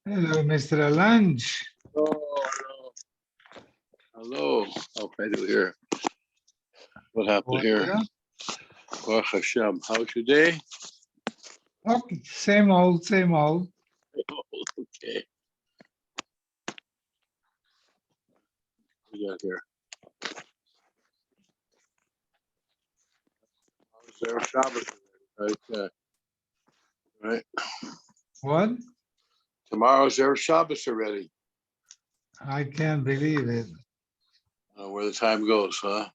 Hello, Mr. Lunch. Oh, hello. How can I do here? What happened here? Baruch Hashem. How's your day? Okay, same old, same old. Okay. What we got here? How's there Shabbos? Right. Right. What? Tomorrow's Erev Shabbos already. I can't believe it. Where the time goes, huh?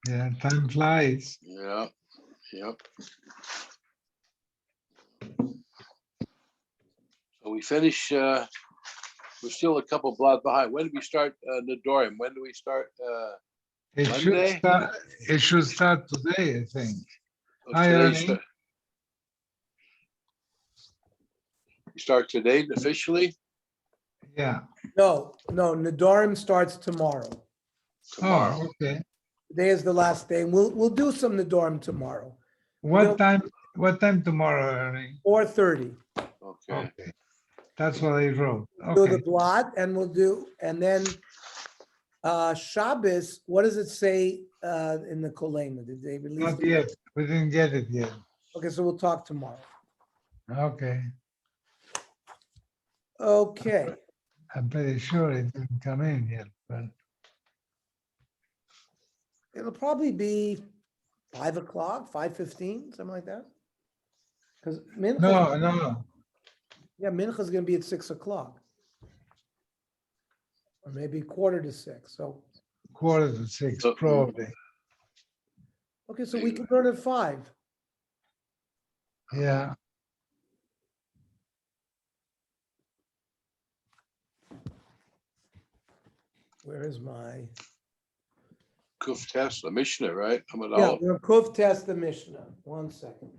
Yeah, time flies. Yeah. Yep. So we finish. We're still a couple blocks behind. When do we start Nedorim? When do we start? It Monday? should start today, I think. Oh, Hi, today's Ernie. we start today officially? Yeah. No, Nedarim starts tomorrow. Tomorrow. Oh, okay. Today is the last day. We'll do some Nedarim tomorrow. What time tomorrow, Ernie? 4:30. Okay. Okay. That's what I wrote. Do the Okay. blot and and then Shabbos, what does it say in the Kolema? Did they release Not it? yet. We didn't get it yet. Okay, so we'll talk tomorrow. Okay. Okay. I'm pretty sure it didn't come in yet, but It'll probably be 5 o'clock, 5:15, something like that. Because Mincha, no. yeah, Mincha is going to be at 6 o'clock. Or maybe 5:45. So, 5:45, probably. okay, so we can learn at 5. Yeah. Where is my? Kuf test, the Mishnah, right? Yeah, we're Kuf test the Mishnah. 1 second.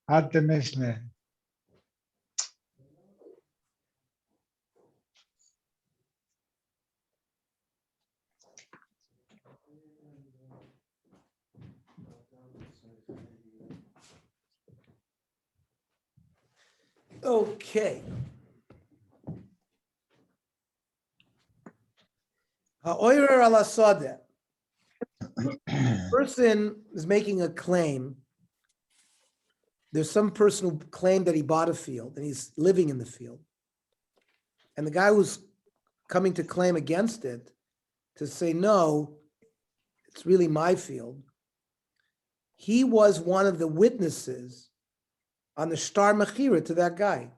At the Mishnah. Okay. Ha'oirer ala sadeh. person is making a claim. There's some person who claimed that he bought a field and he's living in the field. And the guy who's coming to claim against it to say, no, it's really my field. He was one of the witnesses on the star mechira to that guy.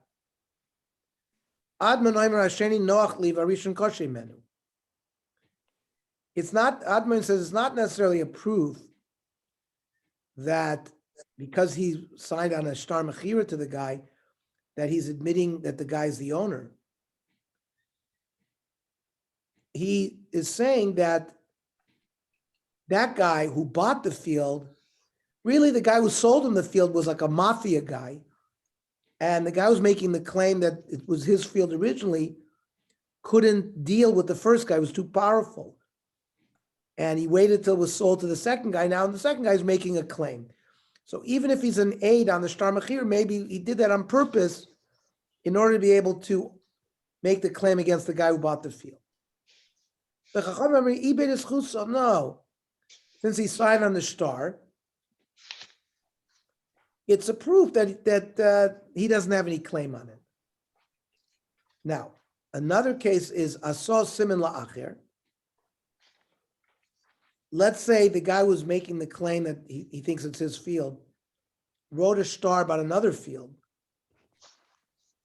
It's not, Admon says it's not necessarily a proof that because he signed on a star mechira to the guy, that he's admitting that the guy's the owner. He is saying that that guy who bought the field, really the guy who sold him the field was like a mafia guy. And the guy who's making the claim that it was his field originally couldn't deal with the first guy, it was too powerful. And he waited till it was sold to the second guy. Now the second guy is making a claim. So even if he's an aide on the Shtar Mechir, maybe he did that on purpose in order to be able to make the claim against the guy who bought the field. The Chacham no, since he signed on the Shtar, it's a proof that he doesn't have any claim on it. Now, another case is Asal Simin La'acher. Let's say the guy who's making the claim that he thinks it's his field wrote a star about another field.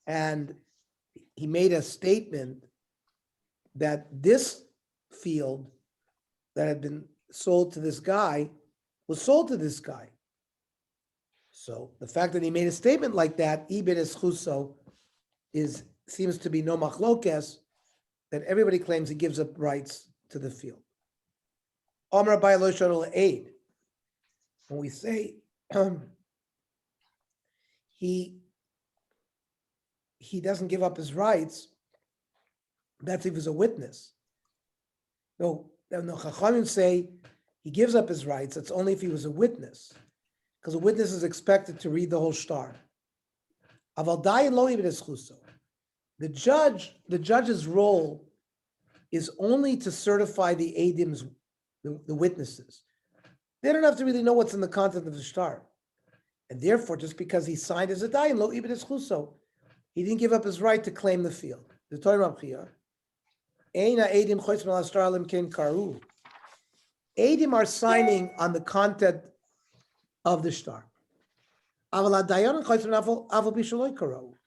And he made a statement that this field that had been sold to this guy was sold to this guy. So the fact that he made a statement like that, Ibn Eschuso, seems to be no machlokes, that everybody claims he gives up rights to the field. When we say he doesn't give up his rights, that's if he's a witness. No, Chachamim say he gives up his rights, that's only if he was a witness, because a witness is expected to read the whole shtar. The judge's role is only to certify the Adim's, the witnesses. They don't have to really know what's in the content of the shtar. And therefore, just because he signed as a dayan, lo ibn eschuso, he didn't give up his right to claim the field. The Torah Mabchiyah. Eina Adim choitz mel ashtar alim ken karu. Adim are signing on the content of the shtar. Aval hadayan choitz mel aval bishaloi karu.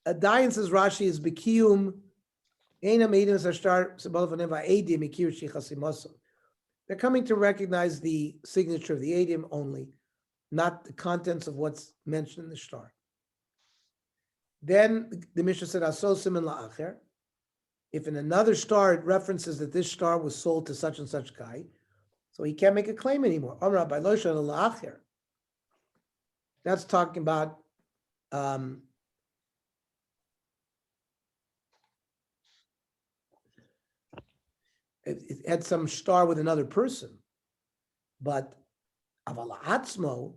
A dayan, says Rashi, is b'kiyum eina Adim ashtar sebal v'nev ha'adim ikir shichasimoso. They're coming to recognize the signature of the Adim only, not the contents of what's mentioned in the shtar. Then the Mishnah said, Asol simin la'acher. If in another shtar it references that this shtar was sold to such and such guy, so he can't make a claim anymore. Amar by lo shel la'acher. That's talking about it had some shtar with another person, but aval atzmo.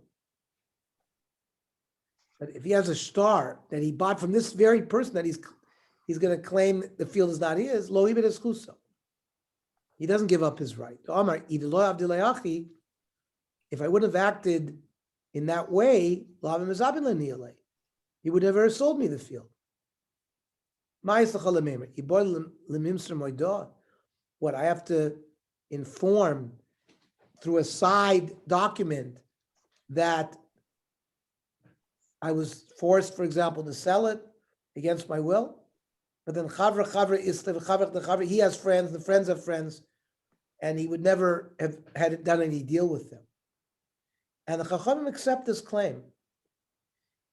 But if he has a shtar that he bought from this very person that he's going to claim the field is not his, lo ibn eschuso. He doesn't give up his right. Amar idelo avdilayachi. If I would have acted in that way, he would never have sold me the field. What I have to inform through a side document that I was forced, for example, to sell it against my will. But then he has friends, the friends have friends, and he would never have had done any deal with them. And the Chachamim accept this claim.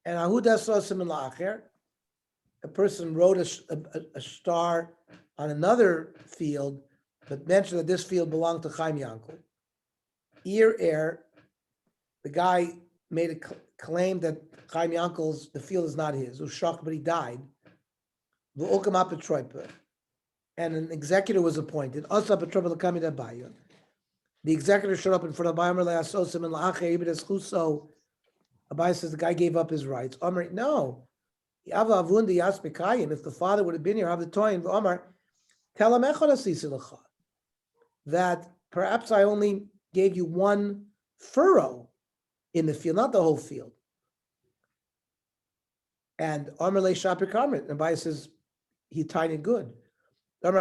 And Ahuda saw Simin La'acher, a person wrote a star on another field, but mentioned that this field belonged to Chaim Yankel. The guy made a claim that Chaim Yankel's, the field is not his. It was shocked, but he died. And an executor was appointed. The executor showed up in front of Abaye. Abaye says the guy gave up his rights. Omar, no. If the father would have been here, Omar, tell him that perhaps I only gave you one furrow in the field, not the whole field. And Amar le Shapir Karmit, and Abai says he tied it good. He's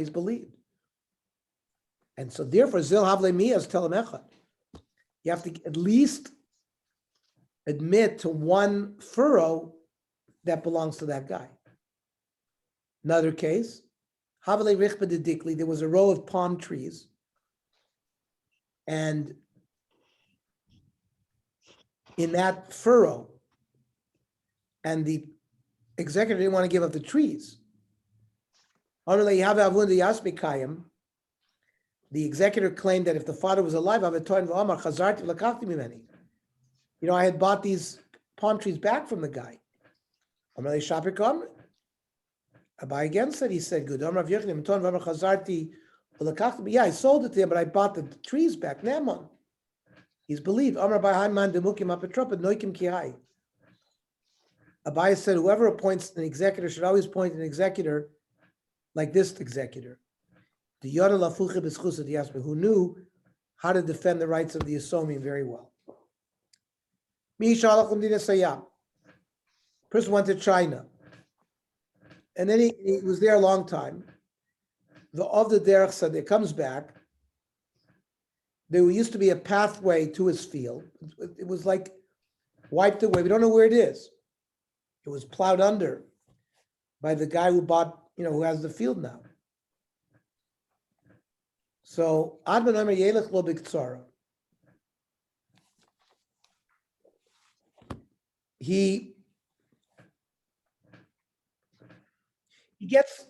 believed. And so therefore, Zil Havle Miyas Telemechad. You have to at least admit to one furrow that belongs to that guy. Another case, Havle Richba de Dikli, there was a row of palm trees, and in that furrow, and the executive didn't want to give up the trees. The executor claimed that if the father was alive, I had bought these palm trees back from the guy. Abai again said, he said, good. Yeah, I sold it to him, but I bought the trees back. He's believed. Abai said, whoever appoints an executor should always appoint an executor like this executor, who knew how to defend the rights of the Yisomim very well. Person went to China, and then he was there a long time. The of the derech said, it comes back. There used to be a pathway to his field. It was like wiped away. We don't know where it is. It was plowed under by the guy who bought, who has the field now. So Adman Omer Yelech Lo Biktsara. He gets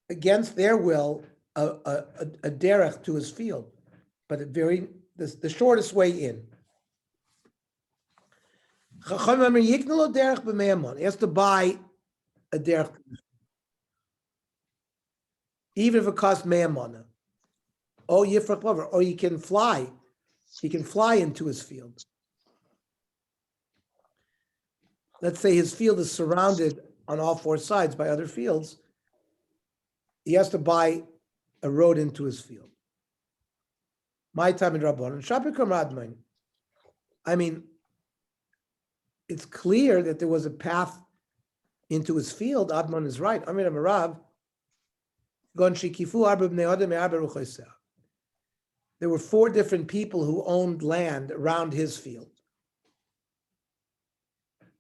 against their will a derech to his field, but the shortest way in. He has to buy a derech, even if it costs me'amana. Oh, yifrach lover, or he can fly into his field. Let's say his field is surrounded on all four sides by other fields. He has to buy a road into his field. My time in Rabbanon. Shapikam Radmain. I mean, it's clear that there was a path into his field. Admon is right. Amir Amarav. There were 4 different people who owned land around his field.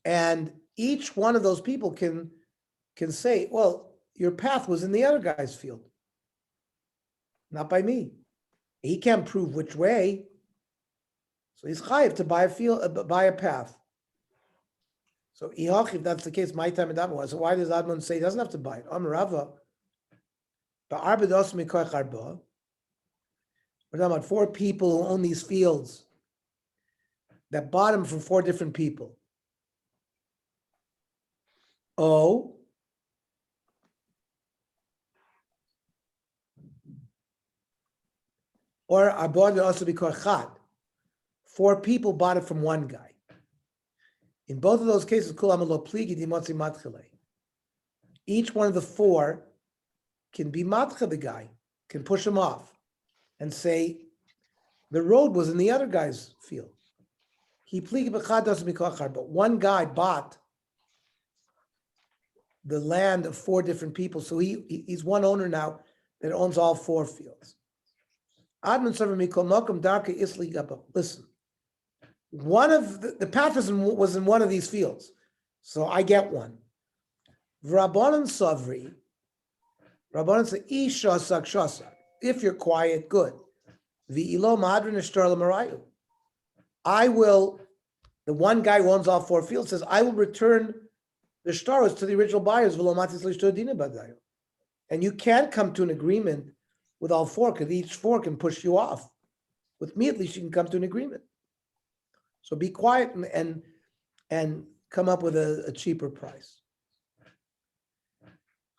And each one of those people can say, well, your path was in the other guy's field, not by me. He can't prove which way. So he's chayiv to buy a path. So if that's the case, my time in Admon. So why does Admon say he doesn't have to buy it? Rava. We're talking about 4 people who own these fields that bought them from 4 different people. Oh, or Abod also be Chad. 4 people bought it from one guy. In both of those cases, each one of the 4 can be matcha the guy, can push him off and say, the road was in the other guy's field. But one guy bought the land of 4 different people, so he's one owner now that owns all 4 fields. Listen, one of the path was in one of these fields, so I get one. Rabbanan Savri, Rabbanan say, Isha Sakshasa. If you're quiet, good. V'ilo madrin ishtar l'marayu. I will, the one guy who owns all 4 fields says, I will return the shtaros to the original buyers. And you can't come to an agreement with all 4 because each 4 can push you off. With me, at least, you can come to an agreement. So be quiet and come up with a cheaper price.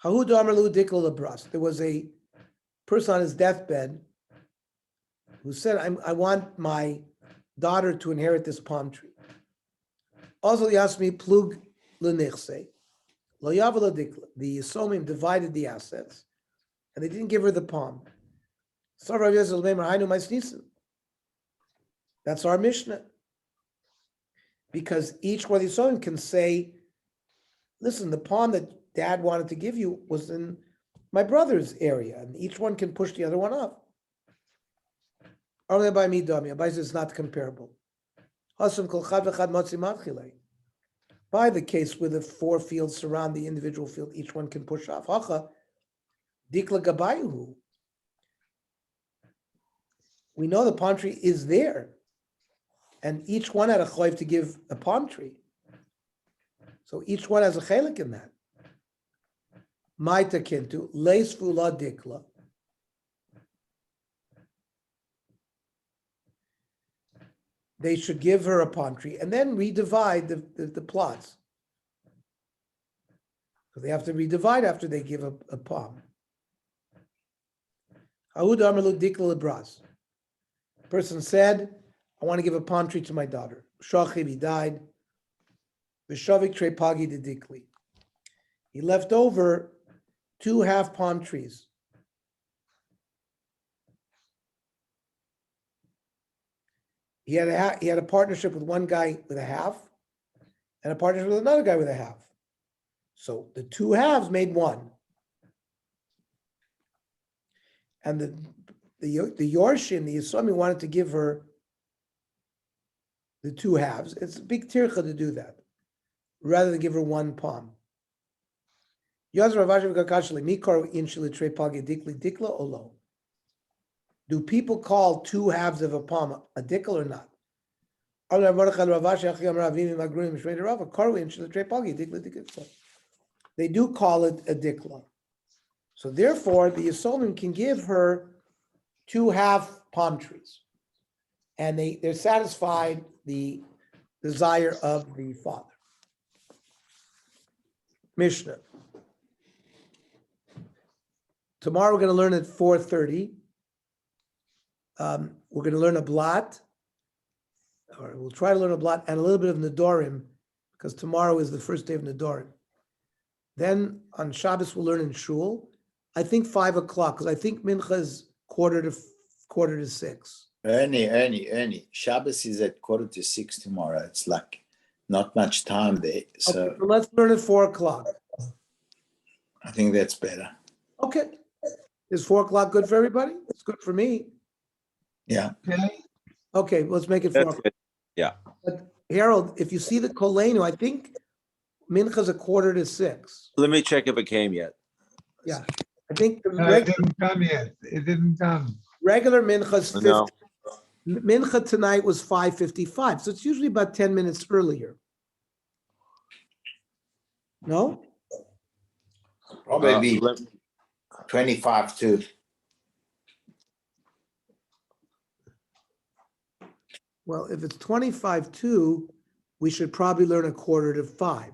There was a person on his deathbed who said, I want my daughter to inherit this palm tree. Also, he asked me, plug l'nichse. The Yisomim divided the assets, and they didn't give her the palm. That's our Mishnah. Because each one of these Yisomim can say, listen, the pawn that dad wanted to give you was in my brother's area, and each one can push the other one up. Only by me, Abai says it's not comparable. By the case where the 4 fields surround the individual field, each one can push off. Dikla gabayuhu. We know the palm tree is there, and each one had a choiv to give a palm tree. So each one has a chelik in that. Maita kintu leisfula dikla. They should give her a palm tree and then redivide the plots. So they have to redivide after they give a palm. Person said, I want to give a palm tree to my daughter. Shachib, he died. Vishavik tre pagi de dikli. He left over 2 half palm trees. He had a partnership with one guy with a half, and a partnership with another guy with a half. So the 2 halves made 1. And the Yorshin, the Yisomim, wanted to give her the 2 halves. It's a big tircha to do that, rather than give her 1 palm. Do people call 2 halves of a palm a dikl or not? They do call it a dikla. So therefore, the Yisomim can give her 2 half palm trees, and they're satisfied the desire of the father. Mishnah. Tomorrow we're going to learn at 4:30. We're going to learn a blot, or we'll try to learn a blot and a little bit of Nedorim, because tomorrow is the first day of Nedorim. Then on Shabbos we'll learn in Shul. I think 5 o'clock, because I think Mincha is quarter to 6. Ernie. Shabbos is at 5:45 tomorrow. It's like not much time there. So, Okay, so let's learn at 4 o'clock. I think that's better. Okay. Is 4 o'clock good for everybody? It's good for me. Yeah. Okay, let's make it 4 That's o'clock. good. Yeah. But Harold, if you see the Kolenu, I think Mincha's a 5:45. Let me check if it came yet. Yeah. I think the No, it didn't come yet. It didn't come. regular Mincha's 50. No. Mincha tonight was 5:55, so it's usually about 10 minutes earlier. No? Probably let- 25 to. Well, if it's 25-2, we should probably learn a 4:45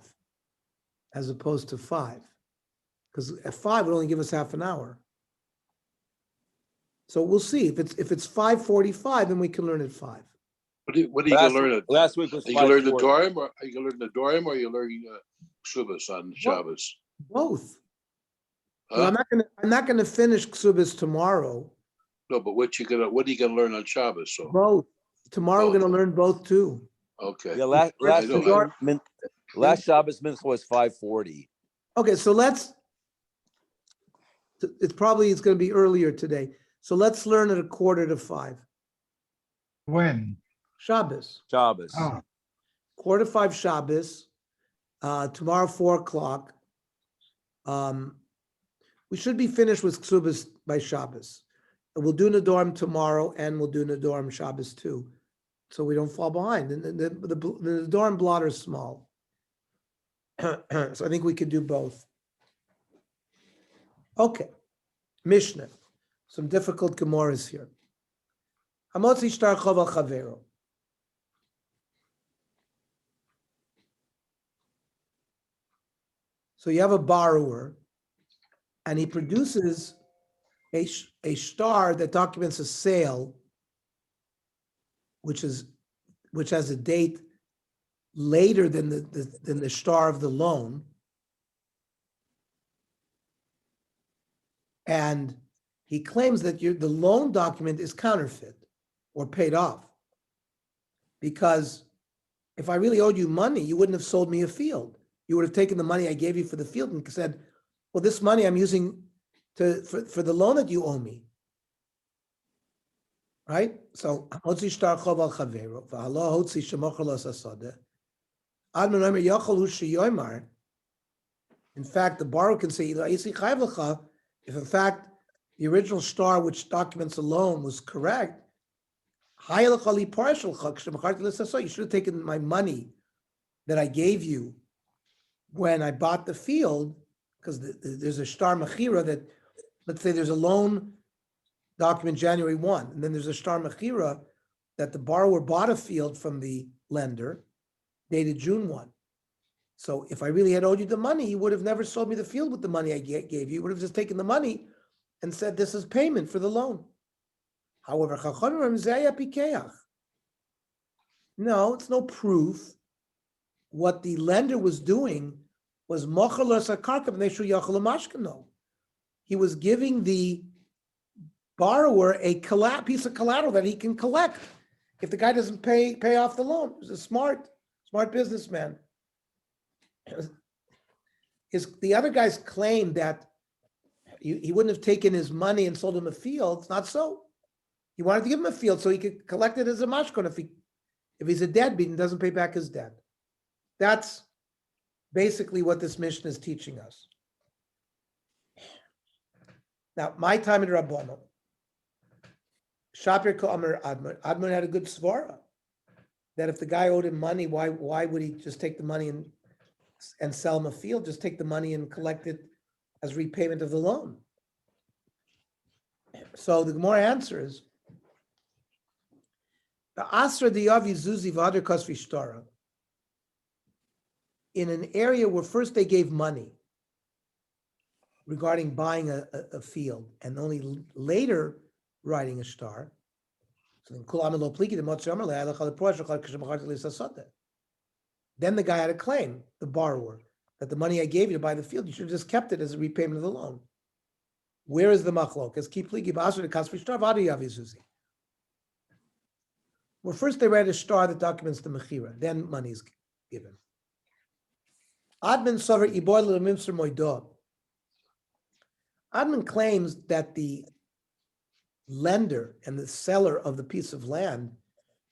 as opposed to 5. Because at 5 would only give us half an hour. So we'll see. If it's 5:45, then we can learn at 5. What are you going to learn? Last week was Are you going to learn the 5:40. Dorim, or are you going to learn the Dorim, or are you learning Kesubos on Shabbos? Both. Huh? Well, I'm not gonna finish Kesubos tomorrow. No, but what are you going to learn on Shabbos? So Both. Tomorrow we're gonna learn both too. okay. Yeah, last I know. last Shabbos mincha was 5:40. Okay, so it's gonna be earlier today. So let's learn at 4:45. When? Shabbos. Shabbos. Oh, 4:45 Shabbos. Tomorrow 4 o'clock. We should be finished with Kesubos by Shabbos. And we'll do Nedorim tomorrow, and we'll do Nedorim Shabbos too, so we don't fall behind. And the Nedorim blotter is small, so I think we could do both. Okay, Mishnah. Some difficult Gemaras here. Hamotzi shtar chov al chavero. So you have a borrower, and he produces a shtar that documents a sale, which has a date later than the shtar of the loan, and he claims that the loan document is counterfeit or paid off. Because if I really owed you money, you wouldn't have sold me a field. You would have taken the money I gave you for the field and said, well, this money I'm using for the loan that you owe me. Right? So, in fact, the borrower can say, if in fact the original star which documents a loan was correct, you should have taken my money that I gave you when I bought the field, because there's a star mechira that, let's say there's a loan document January 1, and then there's a star mechira that the borrower bought a field from the lender dated June 1. So if I really had owed you the money, you would have never sold me the field with the money I gave you. You would have just taken the money and said, this is payment for the loan. However, no, it's no proof. What the lender was doing was he was giving the borrower a piece of collateral that he can collect if the guy doesn't pay off the loan. He's a smart businessman. The other guys claim that he wouldn't have taken his money and sold him a field. It's not so. He wanted to give him a field so he could collect it as a mashkon if he's a deadbeat and doesn't pay back his debt. That's basically what this mission is teaching us. Now, my time in Rabbono, Shapir Ko'amar Admon had a good svara that if the guy owed him money, why would he just take the money and sell him a field? Just take the money and collect it as repayment of the loan. So the Gemara answer is the Asra Diyavi Zuzi Vader Kasvi Shtara, in an area where first they gave money regarding buying a field and only later writing a star. So then the guy had a claim, the borrower, that the money I gave you to buy the field, you should have just kept it as a repayment of the loan. Where is the machlokas? Well, first they write a star that documents the mechira, then money is given. Admin claims that the lender and the seller of the piece of land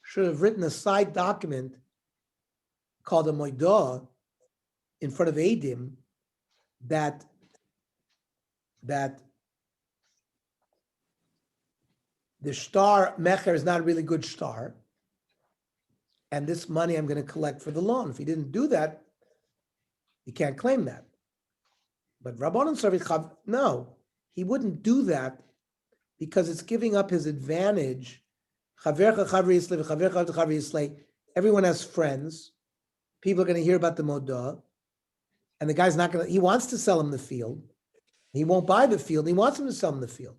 should have written a side document called a moidah in front of Eidim that the star mecher is not a really good star, and this money I'm going to collect for the loan. If he didn't do that, he can't claim that. But Rabbanan Sarvich, no, he wouldn't do that because it's giving up his advantage. Everyone has friends. People are going to hear about the modah, and the guy's not going to, he wants to sell him the field. He won't buy the field. He wants him to sell him the field.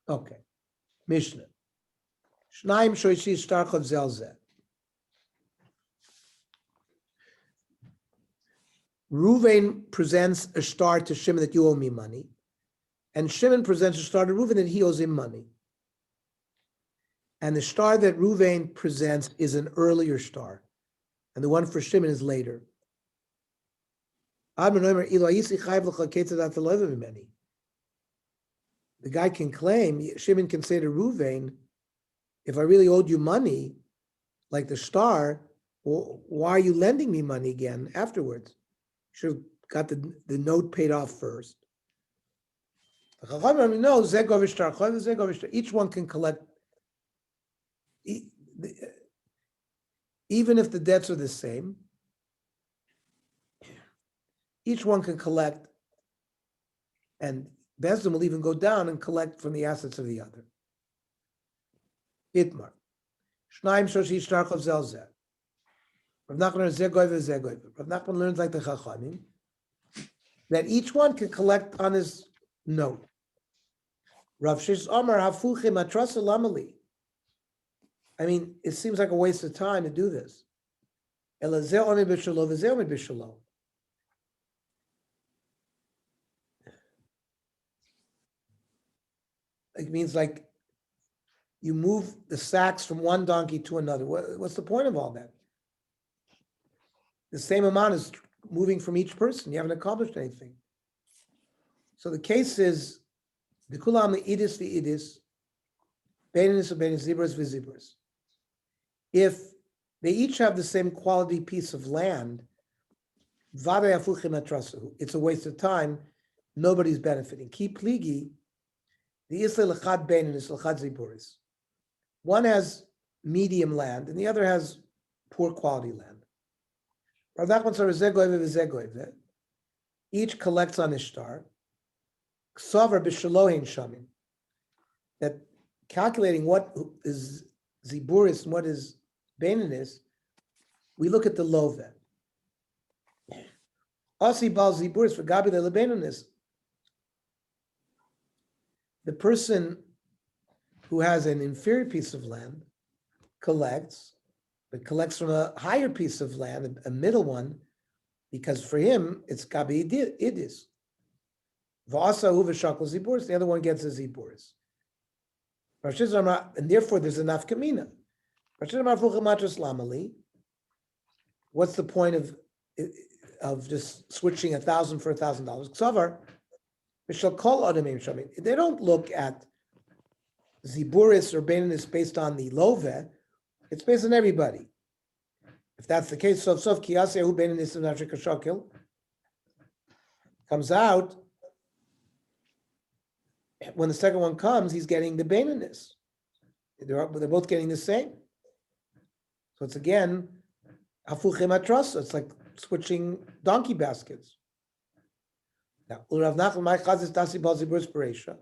Okay. Mishnah. Shnaim shoishi shtarchov zelzeh. Reuven presents a star to Shimon that you owe me money, and Shimon presents a star to Reuven that he owes him money. And the star that Reuven presents is an earlier star, and the one for Shimon is later. The guy can claim, Shimon can say to Reuven, if I really owed you money, like the star, well, why are you lending me money again afterwards? Should have got the note paid off first. No, each one can collect, even if the debts are the same, each one can collect, and Bezdin will even go down and collect from the assets of the other. Itmar. Shnaim shoshi shtarchov zelzeh. Rav Nachman learns like the Chachamim that each one can collect on his note. Rav Shish Amar hafuchim atrasa lamali. I mean, it seems like a waste of time to do this. Elazeh omi b'shalo, v'zeh omi b'shalo. it means like you move the sacks from one donkey to another. What's the point of all that? The same amount is moving from each person. You haven't accomplished anything. So the case is the kulam the idis v'idis, beinis v'beinis, zibras v'zibras. If they each have the same quality piece of land, it's a waste of time. Nobody's benefiting. Ki pligi, the isla lechad beinis lechad ziburis. One has medium land and the other has poor quality land. Each collects on ishtar. That calculating what is ziburis and what is beinis, we look at the love. Asi bal ziburis for gabi the beinis. The person who has an inferior piece of land collects, but collects from a higher piece of land, a middle one, because for him it's gabi idis. V'asahu v'shakol ziburis. The other one gets a ziburis. And therefore there's enough kamina. What's the point of just switching 1,000 for $1,000? Ksavar, they don't look at ziburis or beinis based on the love. It's based on everybody. If that's the case, sof kiyasehu beinis kashakil comes out. When the second one comes, he's getting the beinis. They're both getting the same. So it's again hafuchim atrasa. It's like switching donkey baskets. Now, Urav Nachman, my chazis dasi bal ziburis bereisha.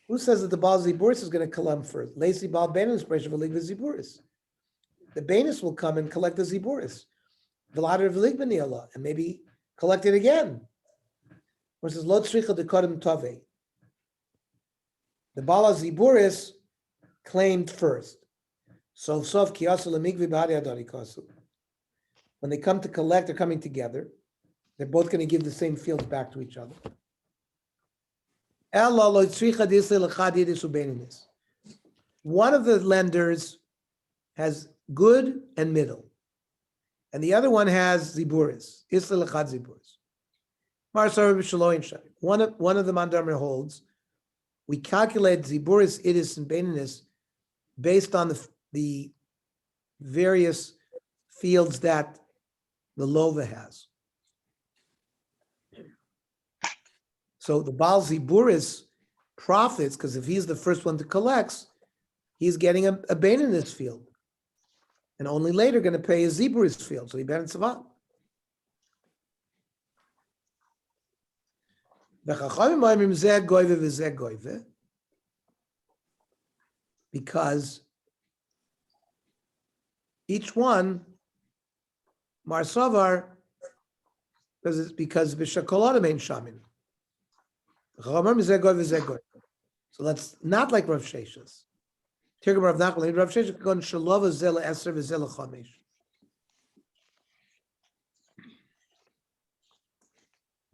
Who says that the bal ziburis is going to come first? Lacy bal beinis bereisha v'lig v'ziburis. The beinis will come and collect the ziburis. V'ladar v'lig b'ni'ala, and maybe collect it again. Or it says lo tzricha dekodim tovei. The bala ziburis claimed first. So sof kiyasu lemigvi b'hadi adari kasu. When they come to collect, they're coming together. They're both going to give the same fields back to each other. One of the lenders has good and middle, and the other one has ziburis. One of the mandarmer holds. We calculate ziburis, idis, and beinis based on the various fields that the lova has. So the Baal Ziburis profits because if he's the first one to collect, he's getting a beinis field, and only later going to pay a Ziburis field. So he benefits savat. Because each one, Marsavar, because Bishakolada main Shamin. So that's not like Rav Sheshes. Rav Sheshes gone Shalova Zela Eser V'Zela Chamesh.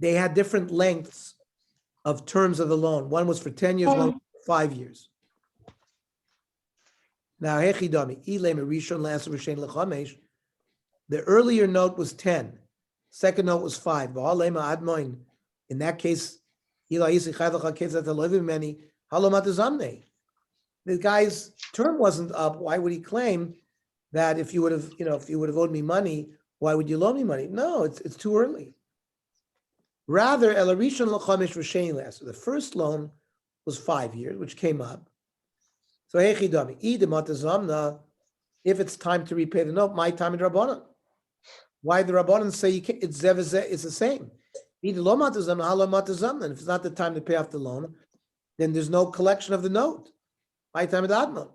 They had different lengths of terms of the loan. One was for 10 years, one for 5 years. Now, the earlier note was 10. Second note was 5. In that case, the guy's term wasn't up. Why would he claim that if you would have owed me money, why would you loan me money? No, it's too early. Rather, the first loan was 5 years, which came up. So if it's time to repay the note, my time in Rabbanan. Why the Rabbanan say you can't, it's the same. If it's not the time to pay off the loan, then there's no collection of the note. My time at Admon.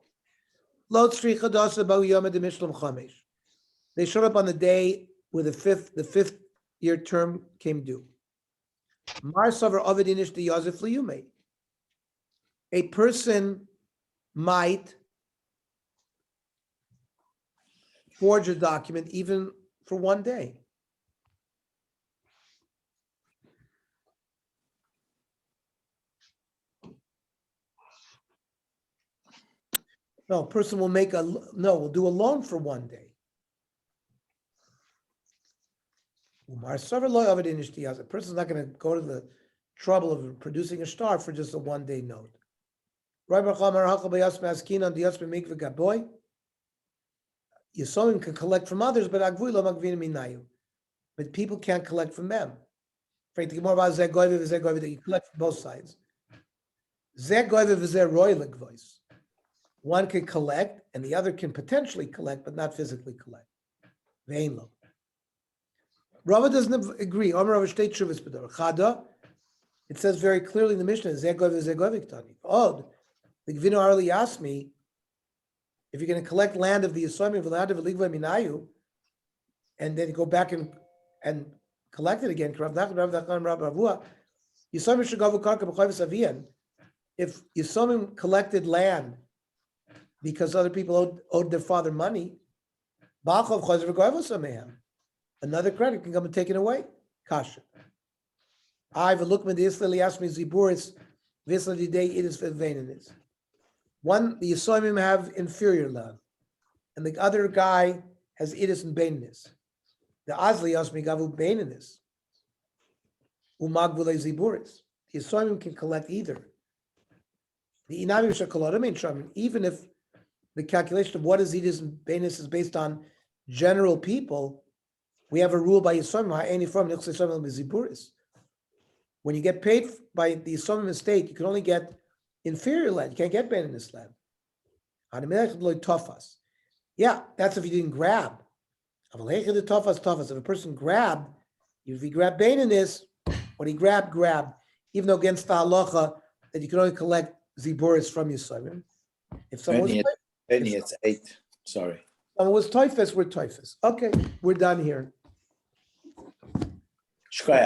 They showed up on the day where the fifth year term came due. A person might forge a document even for one day. No, a person will will do a loan for 1 day. A person's not going to go to the trouble of producing a star for just a 1 day note. Yisomim can collect from others, but people can't collect from them. You collect from both sides. One can collect, and the other can potentially collect, but not physically collect. Rava doesn't agree. It says very clearly in the Mishnah, the Gvino Arli asked me, if you're going to collect land of the Yisomim, and then go back and collect it again, if Yisomim collected land because other people owed their father money, another credit can come and take it away. Kasha. I've looked at the Israeli asked me Ziburis, Visla day it is Venanis. One, the Yisomim have inferior land, and the other guy has Idis and Bainis. The Azli asked me Gavu Bainis. Umagvule Ziburis. The Yisomim can collect either. The Inami Shakalarim, even if the calculation of what is Idis and Bainis is based on general people, we have a rule by Yisomim, any from Ziburis. When you get paid by the Yisomim estate, you can only get inferior land. You can't get Bainis land. Yeah, that's if you didn't grab. If a person grabbed, if he grabbed Bainis, when he grabbed, even though against the halacha that you can only collect Ziburis from Yisomim. If someone was it's 8. Sorry. someone was Toifus, we're Toifus. Okay, we're done here. Shkoyach.